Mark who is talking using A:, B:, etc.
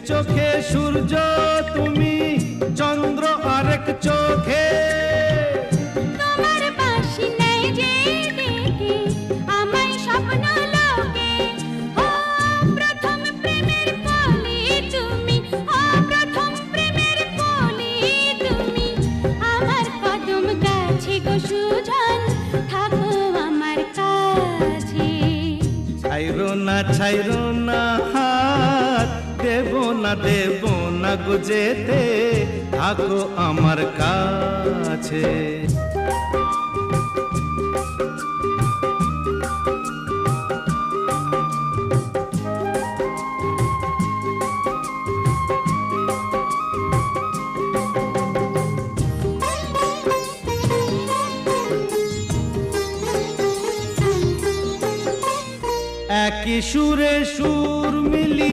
A: চোখে সূর্য তুমি, চন্দ্র আরেক চোখে।
B: তোমার বাঁশি নেয় যে ডেকে আমায় স্বপ্ন লোকে। ও প্রথম প্রেমের কলি তুমি, ও প্রথম প্রেমের কলি তুমি। আমার কদম গাছে গো সুজন, থাকো আমার কাছে।
A: ছাইরো না হাত, দেব না গো যেতে, থাকো আমার কাছে। একই সুরে সুর মিলি